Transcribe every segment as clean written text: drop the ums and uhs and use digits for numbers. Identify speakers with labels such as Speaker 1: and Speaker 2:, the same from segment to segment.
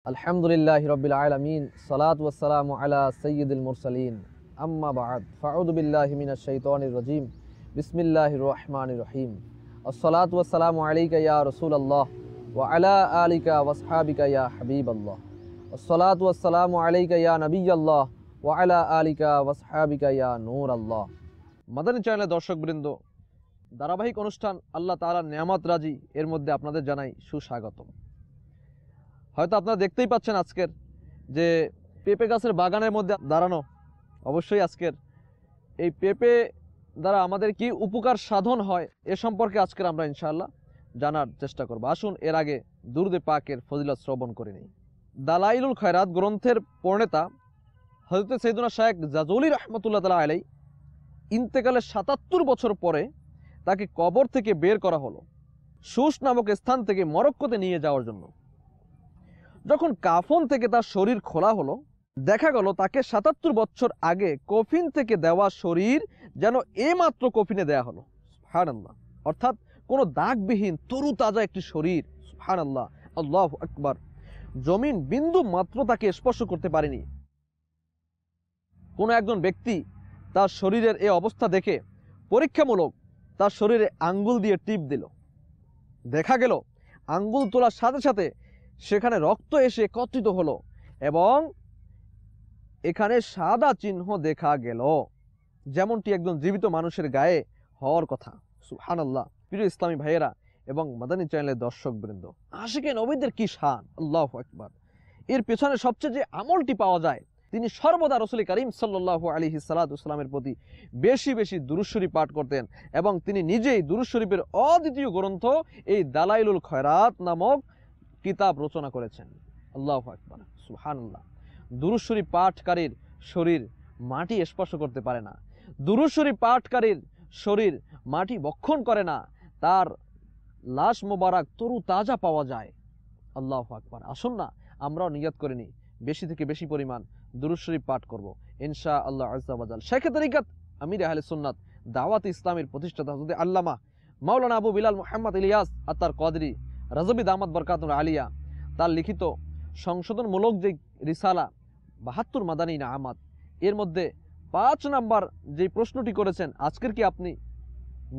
Speaker 1: আলহামদুলিল্লাহি রাব্বিল আলামিন সালাতু ওয়াসসালামু আলা সাইয়্যিদিল মুরসালিন আম্মা বা'দ ফাউযু বিল্লাহি মিনাশ শাইতানির রাজীম বিসমিল্লাহির রহমানির রহিম আসসালাতু ওয়াসসালামু আলাইকা ইয়া রাসূলুল্লাহ ওয়া আলা আলিকা ওয়াসহাবিকা ইয়া হাবিবাল্লাহ আসসালাতু ওয়াসসালামু আলাইকা ইয়া নবিয়াল্লাহ ওয়া আলা আলিকা ওয়াসহাবিকা ইয়া নূরাল্লাহ। মাদানী চ্যানেলের দর্শকবৃন্দ, ধারাবাহিক অনুষ্ঠান আল্লাহ তাআলার নিয়ামত রাজি এর মধ্যে আপনাদের জানাই সুস্বাগতম। হয়তো আপনারা দেখতেই পাচ্ছেন আজকের যে পেঁপে গাছের বাগানের মধ্যে দাঁড়ানো। অবশ্যই আজকের এই পেঁপে দ্বারা আমাদের কি উপকার সাধন হয় এ সম্পর্কে আজকের আমরা ইনশাআল্লাহ জানার চেষ্টা করব। আসুন এর আগে দুরুদে পাকের ফজিলত শ্রবণ করে নিই। দালাইলুল খয়রাত গ্রন্থের প্রণেতা হযরত সাইয়েদুনা শাইখ জাজুলি রহমতুল্লাহ তাআলা আলাইহি ইন্তেকালের ৭৭ বছর পরে তাকে কবর থেকে বের করা হলো সুস নামক স্থান থেকে মরক্কোতে নিয়ে যাওয়ার জন্য। যখন কাফন থেকে তার শরীর খোলা হলো, দেখা গেল তাকে ৭৭ বছর আগে কফিন থেকে দেওয়া শরীর যেন এইমাত্র কফিনে দেয়া হলো। সুবহানাল্লাহ। অর্থাৎ কোনো দাগবিহীন তরু তাজা একটি শরীর। সুবহানাল্লাহ, আল্লাহু আকবার। জমিন বিন্দু মাত্র তাকে স্পর্শ করতে পারেনি। কোনো একজন ব্যক্তি তার শরীরের এই অবস্থা দেখে পরীক্ষামূলক তার শরীরে আঙ্গুল দিয়ে টিপ দিল। দেখা গেল আঙ্গুল তোলার সাথে সাথে সেখানে রক্ত এসে একত্রিত হলো এবং এখানে সাদা চিহ্ন দেখা গেল, যেমনটি একজন জীবিত মানুষের গায়ে হওয়ার কথা। সুবহানাল্লাহ। প্রিয় ইসলামী ভাইয়েরা এবং মাদানী চ্যানেলের দর্শকবৃন্দ, আশিকে নবীদের কি শান! আল্লাহু আকবার। এর পেছনে সবচেয়ে যে আমলটি পাওয়া যায়, তিনি সর্বদা রাসূল করিম সাল্লাল্লাহু আলাইহি সাল্লামের প্রতি বেশি বেশি দুরূদ শরীফ পাঠ করতেন এবং তিনি নিজেই দুরূদ শরীফের অদ্বিতীয় গ্রন্থ এই দালাইলুল খয়রাত নামক কিতাব রচনা করেছেন। আল্লাহু আকবার, সুবহানাল্লাহ। দুরূদ শরীফ পাঠকারীর শরীর মাটি স্পর্শ করতে পারে না, দুরূদ শরীফ পাঠকারীর শরীর মাটি বক্ষণ করে না, তার লাশ মোবারক তরু তাজা পাওয়া যায়। আল্লাহু আকবার। আসুন না আমরাও নিয়ত করে নিই, বেশি থেকে বেশি পরিমাণ দুরূদ শরীফ পাঠ করব ইনশাআল্লাহ আযজা ওয়া জাল। শেখ তরিকত আমির আহলে সুন্নাত দাওয়াত ইসলামের প্রতিষ্ঠাতা হযরত আল্লামা মাওলানা আবু বিলাল মুহাম্মদ ইলিয়াস আত্তার কদরি রাজবি দামাত বরকাতুল আলিয়া তার লিখিত সংশোধনমূলক যে রিসালা ৭২ মাদানী নামাত, এর মধ্যে ৫ নাম্বার যে প্রশ্নটি করেছেন, আজকের কি আপনি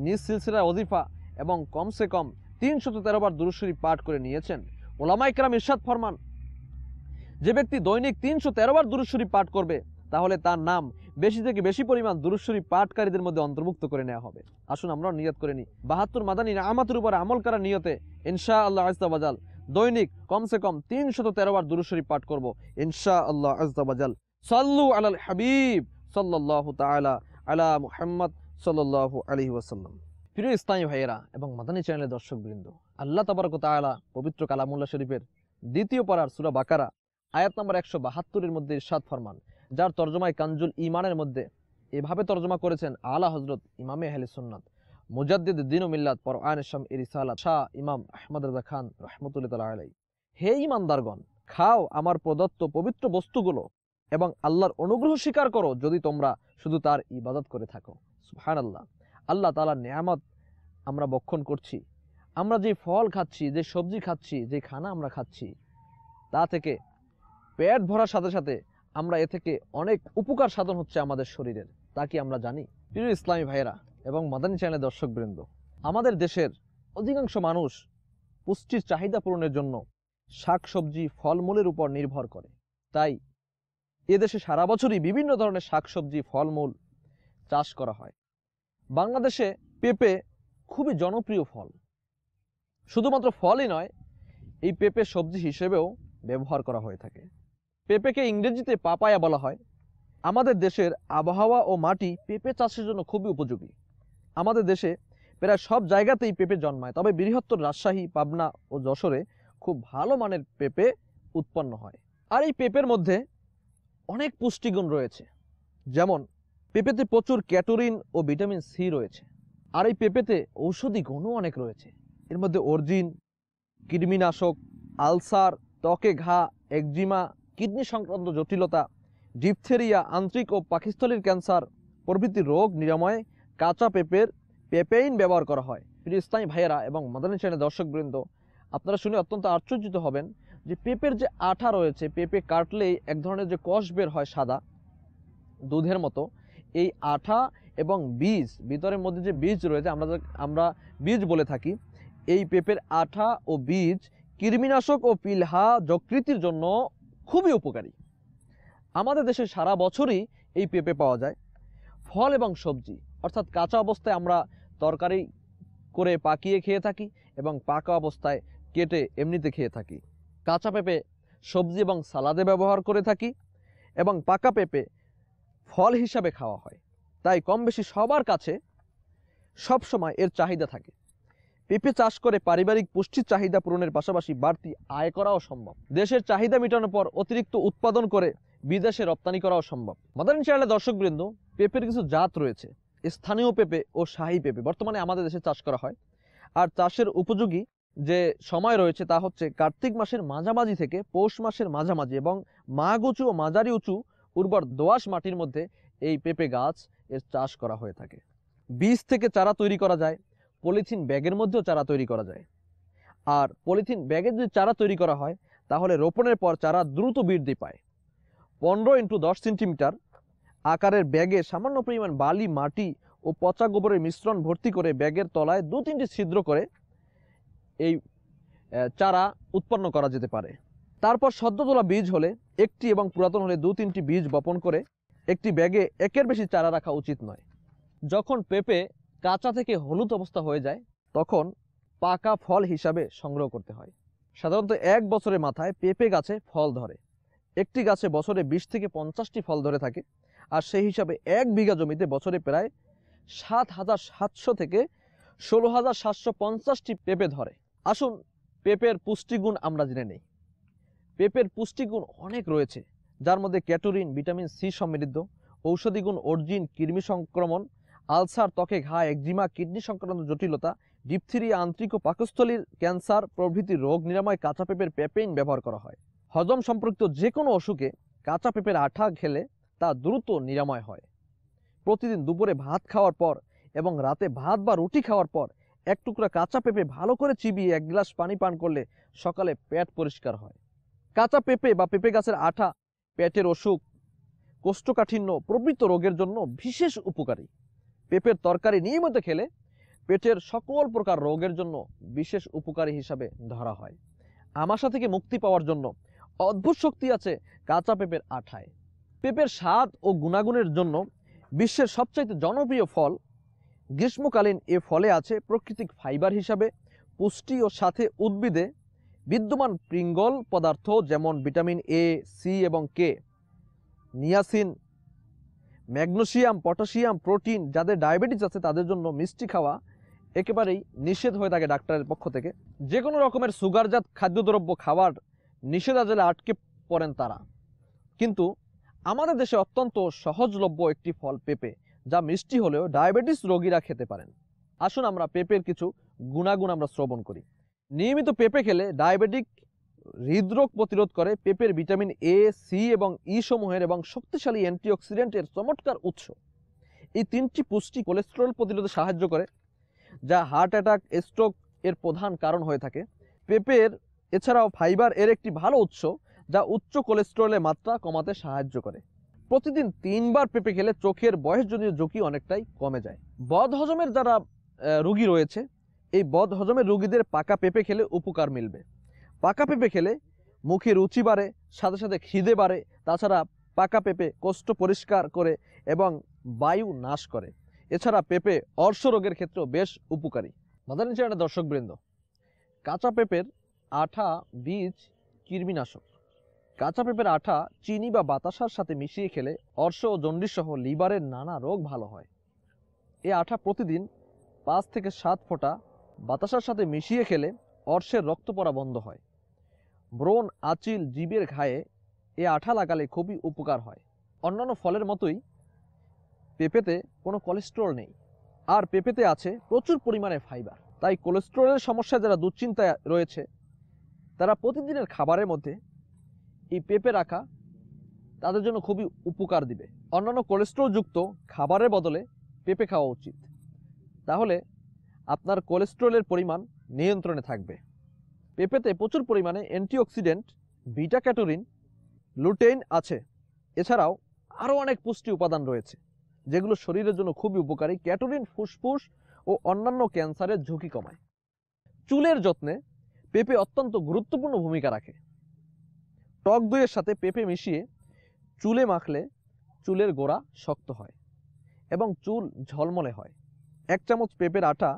Speaker 1: নিজ সিলসিলা ওজিফা এবং কমসে কম ৩১৩ বার দুরূদ শরীফ পাঠ করে নিয়েছেন? ওলামায়ে কেরাম ইরশাদ ফরমান, যে ব্যক্তি দৈনিক ৩১৩ বার দুরূদ শরীফ পাঠ করবে তাহলে তার নাম বেশি থেকে বেশি পরিমাণ দুরূদ শরীফ পাঠকারীদের মধ্যে অন্তর্ভুক্ত করে নেওয়া হবে। আসুন আমরাও নিয়ত করে নিই ৭২ মাদানী নামাতের উপর আমল করার নিয়তে ইনশাআল্লাহ আযজা ওয়া জাল দৈনিক কমসে কম ৩১৩ বার দুরূদ শরীফ পাঠ করব ইনশাআল্লাহ আযজা ওয়া জাল। সাল্লু আলাল হাবিব সাল্লাল্লাহু তাআলা আলা মুহাম্মদ সাল্লাল্লাহু আলাইহি ওয়াসাল্লাম। প্রিয় ইসলামী ভাইয়েরা এবং মাদানী চ্যানেলের দর্শকবৃন্দ, আল্লাহ তাবারক ওয়া তাআলা পবিত্র কালামুল্লাহ শরীফের দ্বিতীয় পারার সূরা বাকারা আয়াত নম্বর ১৭২ এর মধ্যে ইরশাদ ফরমান, যার তরজমায় কানজুল ঈমানের মধ্যে এভাবে তরজমা করেছেন আলা হযরত ইমামে আহলে সুন্নাত মুজাদ্দিদ দ্বীন ও মিল্লাত পরআনে শাম এর রিসালাত শাহ ইমাম আহমদ রাজা খান রাহমাতুল্লাহি তাআলা আলাইহি। হে ঈমানদারগণ, খাও আমার প্রদত্ত পবিত্র বস্তুগুলো এবং আল্লাহর অনুগ্রহ স্বীকার করো যদি তোমরা শুধু তার ইবাদত করে থাকো। সুবহানাল্লাহ। আল্লাহ তাআলার নিয়ামত আমরা ভক্ষণ করছি, আমরা যে ফল খাচ্ছি, যে সবজি খাচ্ছি, যে খানা আমরা খাচ্ছি, তা থেকে পেট ভরার সাথে সাথে আমরা এ থেকে অনেক উপকার সাধন হচ্ছে আমাদের শরীরের, তা কি আমরা জানি? প্রিয় ইসলামী ভাইয়েরা এবং মাদানী চ্যানেলের দর্শকবৃন্দ, আমাদের দেশের অধিকাংশ মানুষ পুষ্টির চাহিদা পূরণের জন্য শাকসবজি ফলমূলের উপর নির্ভর করে। তাই এদেশে সারা বছরই বিভিন্ন ধরনের শাকসবজি ফলমূল চাষ করা হয়। বাংলাদেশে পেঁপে খুবই জনপ্রিয় ফল। শুধুমাত্র ফলই নয়, এই পেঁপে সবজি হিসেবেও ব্যবহার করা হয়ে থাকে। পেঁপেকে ইংরেজিতে পাপায়া বলা হয়। আমাদের দেশের আবহাওয়া ও মাটি পেঁপে চাষের জন্য খুবই উপযোগী। আমাদের দেশে প্রায় সব জায়গাতেই পেঁপে জন্মায়, তবে বৃহত্তর রাজশাহী, পাবনা ও যশোরে খুব ভালো মানের পেঁপে উৎপন্ন হয়। আর এই পেঁপের মধ্যে অনেক পুষ্টিগুণ রয়েছে, যেমন পেঁপেতে প্রচুর ক্যাটোরিন ও ভিটামিন সি রয়েছে। আর এই পেঁপেতে ঔষধি গুণও অনেক রয়েছে। এর মধ্যে অর্জিন, কৃমিনাশক, আলসার, ত্বকে ঘা, একজিমা, কিডনি সংক্রান্ত জটিলতা, ডিপথেরিয়া, আন্ত্রিক ও পাকস্থলীর ক্যান্সার প্রভৃতি রোগ নিরাময়ে কাঁচা পেঁপের পেপেইন ব্যবহার করা হয়। প্রিয় ইসলামী ভাইয়েরা এবং মাদানী চ্যানেলের দর্শকবৃন্দ, আপনারা শুনে অত্যন্ত আশ্চর্যিত হবেন যে পেঁপের যে আঠা রয়েছে, পেঁপে কাটলেই এক ধরনের যে কষ বের হয় সাদা দুধের মতো, এই আঠা এবং বীজ, ভিতরের মধ্যে যে বীজ রয়েছে আমরা বীজ বলে থাকি, এই পেঁপের আঠা ও বীজ কৃমিনাশক ও পিলহা যকৃতির জন্য খুবই উপকারী। আমাদের দেশে সারা বছরই এই পেঁপে পাওয়া যায়। ফল এবং সবজি অর্থাৎ কাঁচা অবস্থায় আমরা তরকারি করে পাকিয়ে খেয়ে থাকি এবং পাকা অবস্থায় কেটে এমনিতে খেয়ে থাকি। কাঁচা পেঁপে সবজি এবং সালাদে ব্যবহার করে থাকি এবং পাকা পেঁপে ফল হিসাবে খাওয়া হয়। তাই কম বেশি সবার কাছে সব সময় এর চাহিদা থাকে। পেঁপে চাষ করে পারিবারিক পুষ্টির চাহিদা পূরণের পাশাপাশি বাড়তি আয় করাও সম্ভব। দেশের চাহিদা মেটানোর পর অতিরিক্ত উৎপাদন করে বিদেশে রপ্তানি করাও সম্ভব। মাদারিন চ্যানেলের দর্শকবৃন্দ, পেঁপের কিছু জাত রয়েছে। স্থানীয় পেঁপে ও শাহী পেঁপে বর্তমানে আমাদের দেশে চাষ করা হয়। আর চাষের উপযোগী যে সময় রয়েছে তা হচ্ছে কার্তিক মাসের মাঝামাঝি থেকে পৌষ মাসের মাঝামাঝি এবং মাঘ উঁচু ও মাঝারি উঁচু উর্বর দোআঁশ মাটির মধ্যে এই পেঁপে গাছ এর চাষ করা হয়ে থাকে। বীজ থেকে চারা তৈরি করা যায়, পলিথিন ব্যাগের মধ্যেও চারা তৈরি করা যায়। আর পলিথিন ব্যাগে যদি চারা তৈরি করা হয় তাহলে রোপণের পর চারা দ্রুত বৃদ্ধি পায়। 15 × 10 সেন্টিমিটার আকারের ব্যাগে সামান্য পরিমাণ বালি, মাটি ও পচা গোবরের মিশ্রণ ভর্তি করে ব্যাগের তলায় 2-3টি ছিদ্র করে এই চারা উৎপন্ন করা যেতে পারে। তারপর সদ্য তোলা বীজ হলে একটি এবং পুরাতন হলে 2-3টি বীজ বপন করে একটি ব্যাগে একের বেশি চারা রাখা উচিত নয়। যখন পেঁপে কাঁচা থেকে হলুদ অবস্থা হয়ে যায় তখন পাকা ফল হিসাবে সংগ্রহ করতে হয়। সাধারণত 1 বছরের মাথায় পেঁপে গাছে ফল ধরে। একটি গাছে বছরে 20 থেকে 50টি ফল ধরে থাকে। আর সেই হিসাবে 1 বিঘা জমিতে বছরে প্রায় 7,700 থেকে 16,750টি পেঁপে ধরে। আসুন পেঁপের পুষ্টিগুণ আমরা জেনে নেই। পেঁপের পুষ্টিগুণ অনেক রয়েছে, যার মধ্যে ক্যাটোরিন, ভিটামিন সি সমৃদ্ধ, ঔষধি গুণ অর্জিন, কৃমি সংক্রমণ, আলসার, ত্বকে ঘা, একজিমা, কিডনি সংক্রান্ত জটিলতা, ডিপথিরিয়া, আন্ত্রিক ও পাকস্থলীর ক্যান্সার প্রভৃতি রোগ নিরাময় কাঁচা পেঁপের পেপেইন ব্যবহার করা হয়। হজম সম্পর্কিত যে কোনো অসুখে কাঁচা পেঁপের আঠা খেলে তা দ্রুত নিরাময় হয়। প্রতিদিন দুপুরে ভাত খাওয়ার পর এবং রাতে ভাত বা রুটি খাওয়ার পর 1 টুকরা কাঁচা পেঁপে ভালো করে চিবিয়ে 1 গ্লাস পানি পান করলে সকালে পেট পরিষ্কার হয়। কাঁচা পেঁপে বা পেঁপে গাছের আঠা পেটের অসুখ, কোষ্ঠকাঠিন্য প্রভৃতি রোগের জন্য বিশেষ উপকারী। পেঁপের তরকারি নিয়মিত খেলে পেটের সকল প্রকার রোগের জন্য বিশেষ উপকারী হিসাবে ধরা হয়। আমাশা থেকে মুক্তি পাওয়ার জন্য অদ্ভুত শক্তি আছে কাঁচা পেঁপের আঠায়। পেঁপের স্বাদ ও গুণাগুণের জন্য বিশ্বের সবচাইতে জনপ্রিয় ফল। গ্রীষ্মকালীন এ ফলে আছে প্রাকৃতিক ফাইবার হিসাবে পুষ্টি ও সাথে উদ্ভিদে বিদ্যমান পিঙ্গল পদার্থ যেমন ভিটামিন এ, সি এবং কে, নিয়াসিন, ম্যাগনেসিয়াম, পটাশিয়াম, প্রোটিন। যাদের ডায়াবেটিস আছে তাদের জন্য মিষ্টি খাওয়া একেবারেই নিষেধ হয়ে থাকে ডাক্তারের পক্ষ থেকে। যে কোনো রকমের সুগারজাত খাদ্যদ্রব্য খাওয়ার নিষেধাজ্ঞায় আটকে পড়েন তারা। কিন্তু আমাদের দেশে অত্যন্ত সহজলভ্য একটি ফল পেঁপে, যা মিষ্টি হলেও ডায়াবেটিস রোগীরা খেতে পারেন। আসুন আমরা পেঁপের কিছু গুণাগুণ আমরা শ্রবণ করি। নিয়মিত পেঁপে খেলে ডায়াবেটিক হৃদরোগ প্রতিরোধ করে। পেঁপের ভিটামিন এ, সি এবং ই সমূহের এবং শক্তিশালী অ্যান্টিঅক্সিডেন্টের চমৎকার উৎস। এই 3টি পুষ্টি কোলেস্টেরল প্রতিরোধে সাহায্য করে, যা হার্ট অ্যাটাক, স্ট্রোক এর প্রধান কারণ হয়ে থাকে। পেঁপের এছাড়াও ফাইবার এর একটি ভালো উৎস, যা উচ্চ কোলেস্টেরলের মাত্রা কমাতে সাহায্য করে। প্রতিদিন 3 বার পেঁপে খেলে চোখের বয়সজনিত ঝুঁকি অনেকটাই কমে যায়। বদহজমের যারা রোগী রয়েছে, এই বদহজমের রোগীদের পাকা পেঁপে খেলে উপকার মিলবে। পাকা পেঁপে খেলে মুখে রুচি বাড়ে, সাথে সাথে খিদে বাড়ে। তাছাড়া পাকা পেঁপে কোষ্ঠ পরিষ্কার করে এবং বায়ু নাশ করে। এছাড়া পেঁপে অর্শ রোগের ক্ষেত্রেও বেশ উপকারী। মাদারিন চ্যানেলের দর্শকবৃন্দ, কাঁচা পেঁপের আঠা, বীজ কৃমিনাশক। কাঁচা পেঁপের আঠা চিনি বা বাতাসার সাথে মিশিয়ে খেলে অর্শ ও জন্ডিস সহ লিভারের নানা রোগ ভালো হয়। এই আঠা প্রতিদিন 5 থেকে 7 ফোঁটা বাতাসার সাথে মিশিয়ে খেলে অর্শের রক্ত পড়া বন্ধ হয়। ব্রণ, আঁচিল, জিভের ঘায়ে এ আঠা লাগালে খুবই উপকার হয়। অন্যান্য ফলের মতোই পেঁপেতে কোনো কোলেস্টেরল নেই, আর পেঁপেতে আছে প্রচুর পরিমাণে ফাইবার। তাই কোলেস্টেরলের সমস্যায় যারা দুশ্চিন্তায় রয়েছে তারা প্রতিদিনের খাবারের মধ্যে এই পেঁপে রাখা তাদের জন্য খুবই উপকার দিবে। অন্যান্য কোলেস্টেরলযুক্ত খাবারের বদলে পেঁপে খাওয়া উচিত, তাহলে আপনার কোলেস্টেরলের পরিমাণ নিয়ন্ত্রণে থাকবে। পেঁপেতে প্রচুর পরিমাণে অ্যান্টিঅক্সিডেন্ট বিটা ক্যাটোরিন, লুটেইন আছে। এছাড়াও আরও অনেক পুষ্টি উপাদান রয়েছে যেগুলো শরীরের জন্য খুবই উপকারী। ক্যাটোরিন ফুসফুস ও অন্যান্য ক্যান্সারের ঝুঁকি কমায়। চুলের যত্নে পেঁপে অত্যন্ত গুরুত্বপূর্ণ ভূমিকা রাখে। টক দইয়ের সাথে পেঁপে মিশিয়ে চুলে মাখলে চুলের গোড়া শক্ত হয় এবং চুল ঝলমলে হয়। 1 চামচ পেঁপের আটা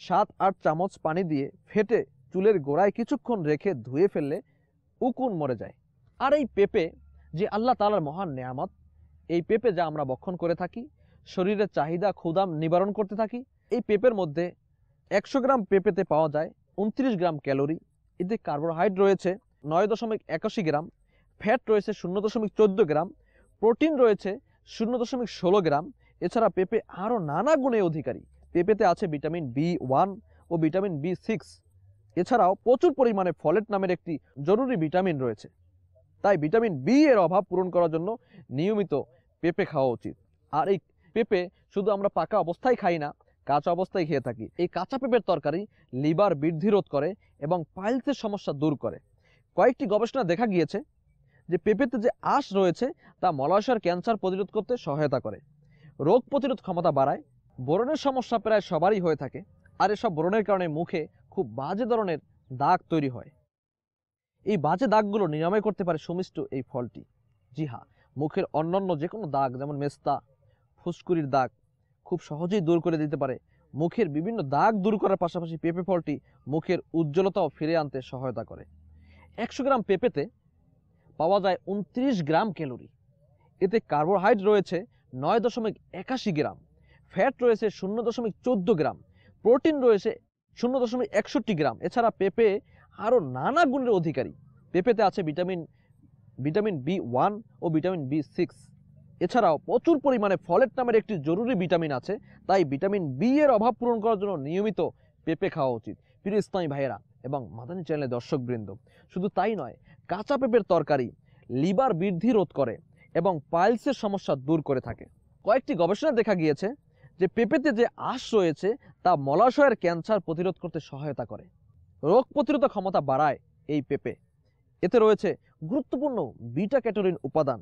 Speaker 1: 7-8 চামচ পানি দিয়ে ফেটে চুলের গোড়ায় কিছুক্ষণ রেখে ধুয়ে ফেললে উকুন মরে যায়। আর এই পেঁপে যে আল্লাহ তাআলার মহান নেয়ামত, এই পেঁপে যা আমরা ভক্ষণ করে থাকি, শরীরের চাহিদা ক্ষুধা নিবারণ করতে থাকি। এই পেঁপের মধ্যে 100 গ্রাম পেঁপেতে পাওয়া যায় 29 গ্রাম ক্যালোরি। এতে কার্বোহাইড্রেট রয়েছে 9.81 গ্রাম, ফ্যাট রয়েছে 0.14 গ্রাম, প্রোটিন রয়েছে 0.16 গ্রাম। এছাড়া পেঁপে আরও নানা গুণে অধিকারী। পেঁপেতে আছে ভিটামিন B1 ও ভিটামিন B6। এছাড়াও প্রচুর পরিমাণে ফলেট নামের একটি জরুরি ভিটামিন রয়েছে। তাই ভিটামিন বি এর অভাব পূরণ করার জন্য নিয়মিত পেঁপে খাওয়া উচিত। আর এই পেঁপে শুধু আমরা পাকা অবস্থায় খাই না, কাঁচা অবস্থায় খেয়ে থাকি। এই কাঁচা পেঁপের তরকারি লিভার বৃদ্ধি রোধ করে এবং পাইলসের সমস্যা দূর করে। কয়েকটি গবেষণা দেখা গিয়েছে যে পেঁপেতে যে আঁশ রয়েছে তা মলাশয়ের ক্যান্সার প্রতিরোধ করতে সহায়তা করে, রোগ প্রতিরোধ ক্ষমতা বাড়ায়। ব্রণের সমস্যা প্রায় সবারই হয়ে থাকে, আর এসব ব্রণের কারণে মুখে খুব বাজে ধরনের দাগ তৈরি হয়। এই বাজে দাগগুলো নিরাময় করতে পারে সুমিষ্ট এই ফলটি। জি হ্যাঁ, মুখের অন্যান্য যে কোনো দাগ যেমন মেস্তা, ফুসকুড়ির দাগ খুব সহজেই দূর করে দিতে পারে। মুখের বিভিন্ন দাগ দূর করার পাশাপাশি পেঁপে ফলটি মুখের উজ্জ্বলতাও ফিরে আনতে সহায়তা করে। 100 গ্রাম পেঁপেতে পাওয়া যায় 29 গ্রাম ক্যালোরি। এতে কার্বোহাইড্রেট রয়েছে 9.81 গ্রাম, ফ্যাট রয়েছে 0.14 গ্রাম, প্রোটিন রয়েছে 0.61 গ্রাম। এছাড়া পেঁপে আরও নানা গুণের অধিকারী। পেঁপেতে আছে ভিটামিন B1 ও ভিটামিন B6। এছাড়াও প্রচুর পরিমাণে ফলেট নামের একটি জরুরি ভিটামিন আছে। তাই ভিটামিন বি এর অভাব পূরণ করার জন্য নিয়মিত পেঁপে খাওয়া উচিত। প্রিয় ইসলামী ভাইয়েরা এবং মাদানী চ্যানেলের দর্শকবৃন্দ, শুধু তাই নয়, কাঁচা পেঁপের তরকারি লিভার বৃদ্ধি রোধ করে এবং পাইলসের সমস্যা দূর করে থাকে। কয়েকটি গবেষণা দেখা গিয়েছে যে পেঁপেতে যে আঁশ রয়েছে তা মলাশয়ের ক্যান্সার প্রতিরোধ করতে সহায়তা করে, রোগ প্রতিরোধ ক্ষমতা বাড়ায় এই পেঁপে। এতে রয়েছে গুরুত্বপূর্ণ বিটা ক্যাটোরিন উপাদান।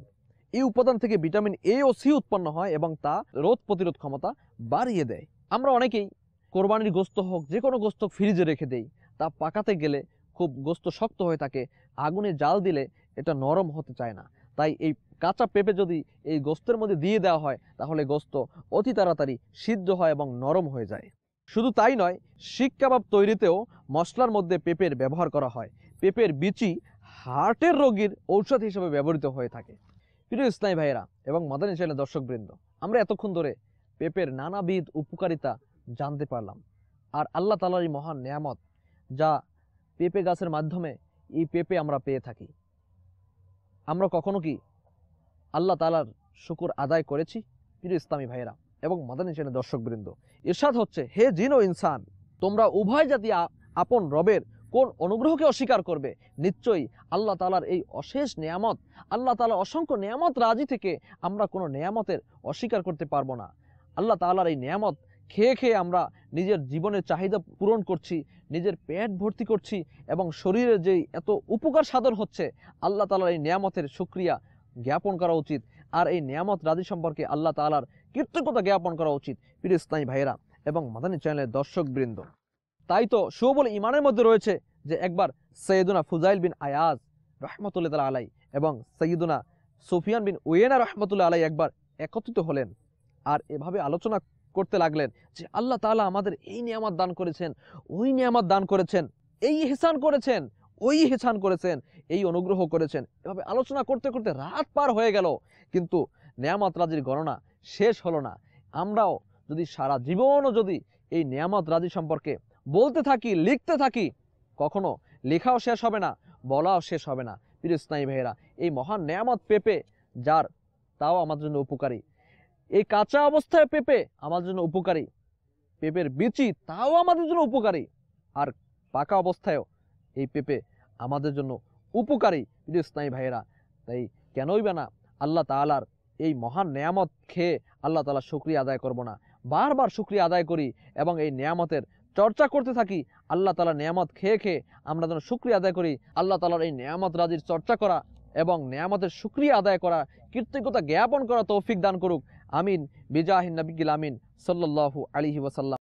Speaker 1: এই উপাদান থেকে ভিটামিন এ ও সি উৎপন্ন হয় এবং তা রোগ প্রতিরোধ ক্ষমতা বাড়িয়ে দেয়। আমরা অনেকেই কোরবানির গোস্ত হোক যে কোনো গোস্ত ফ্রিজে রেখে দেই, তা পাকাতে গেলে খুব গোস্ত শক্ত হয়ে থাকে, আগুনে জাল দিলে এটা নরম হতে চায় না। তাই এই কাঁচা পেঁপে যদি এই গোস্তের মধ্যে দিয়ে দেওয়া হয় তাহলে গোস্ত অতি তাড়াতাড়ি সিদ্ধ হয় এবং নরম হয়ে যায়। শুধু তাই নয়, শিক কাবাব তৈরিতেও মশলার মধ্যে পেঁপের ব্যবহার করা হয়। পেঁপের বিচি হার্টের রোগীর ঔষধ হিসেবে ব্যবহৃত হয়ে থাকে। প্রিয় ইসলামী ভাইয়েরা এবং মাদানী চ্যানেলের দর্শকবৃন্দ, আমরা এতক্ষণ ধরে পেঁপের নানাবিধ উপকারিতা জানতে পারলাম। আর আল্লাহ তাআলার এই মহান নেয়ামত যা পেঁপে গাছের মাধ্যমে এই পেঁপে আমরা পেয়ে থাকি, আমরা কখনো কি আল্লাহ তাআলার শুকর আদায় করেছি? প্রিয় ইসলামী ভাইয়েরা এবং মাদানী চ্যানেলের দর্শকবৃন্দ, ইরশাদ হচ্ছে, হে জিন ও ইনসান, তোমরা উভয় জাতি আপন রবের কোন অনুগ্রহকে অস্বীকার করবে? নিশ্চয়ই আল্লাহ তাআলার এই অশেষ নেয়ামত, আল্লাহ তাআলার অসংখ্য নেয়ামত রাজি থেকে আমরা কোনো নেয়ামতের অস্বীকার করতে পারবো না। আল্লাহ তাআলার এই নেয়ামত খেয়ে খেয়ে আমরা নিজের জীবনের চাহিদা পূরণ করছি, নিজের পেট ভর্তি করছি এবং শরীরের যেই এত উপকার সাধন হচ্ছে, আল্লাহ তাআলার এই নেয়ামতের শুকরিয়া জ্ঞাপন করা উচিত। আর এই নেয়ামত রাজি সম্পর্কে আল্লাহ তাআলার কৃতজ্ঞতা জ্ঞাপন করা উচিত। প্রিয় ইসলামী ভাইয়েরা এবং মাদানী চ্যানেলের দর্শকবৃন্দ, তাই তো শুবল ইমানের মধ্যে রয়েছে যে একবার সৈয়দুনা ফুজাইল বিন আয়াজ রহমতুল্লাহ তাআলা আলাই এবং সৈয়দুনা সুফিয়ান বিন উয়াইনা রহমতুল্লাহ আলাই একবার একত্রিত হলেন আর এভাবে আলোচনা করতে লাগলেন যে আল্লাহ তাআলা আমাদের এই নিয়ামত দান করেছেন, ওই নিয়ামত দান করেছেন, এই ইহসান করেছেন, ওই ইহসান করেছেন, এই অনুগ্রহ করেছেন। এভাবে আলোচনা করতে করতে রাত পার হয়ে গেল, কিন্তু নিয়ামত রাজির গণনা শেষ হলো না। আমরাও যদি সারা জীবনও যদি এই নিয়ামত রাজি সম্পর্কে বলতে থাকি, লিখতে থাকি, কখনো লেখাও শেষ হবে না, বলাও শেষ হবে না। প্রিয় ইসলামী ভাইয়েরা, এই মহান নিয়ামত পেঁপে যার, তাও আমাদের জন্য উপকারী। এই কাঁচা অবস্থায় পেঁপে আমাদের জন্য উপকারী, পেঁপের বিচি তাও আমাদের জন্য উপকারী, আর পাকা অবস্থায়ও এই পেঁপে আমাদের জন্য উপকারী। প্রিয় ইসলামী ভাইয়েরা, তাই কেনই বা না আল্লাহ তাআলার এই মহান নেয়ামত খেয়ে আল্লাহ তাআলার শুকরিয়া আদায় করব না? বারবার শুকরিয়া আদায় করি এবং এই নেয়ামতের চর্চা করতে থাকি। আল্লাহ তাআলার নেয়ামত খেয়ে খেয়ে আমরা যেন শুকরিয়া আদায় করি। আল্লাহ তাআলার এই নেয়ামত রাজির চর্চা করা এবং নেয়ামতের শুকরিয়া আদায় করা, কৃতজ্ঞতা জ্ঞাপন করা তৌফিক দান করুক। আমিন। বিজাহিন নবিয়্যিল আমিন সাল্লাল্লাহু আলাইহি ওয়াসাল্লাম।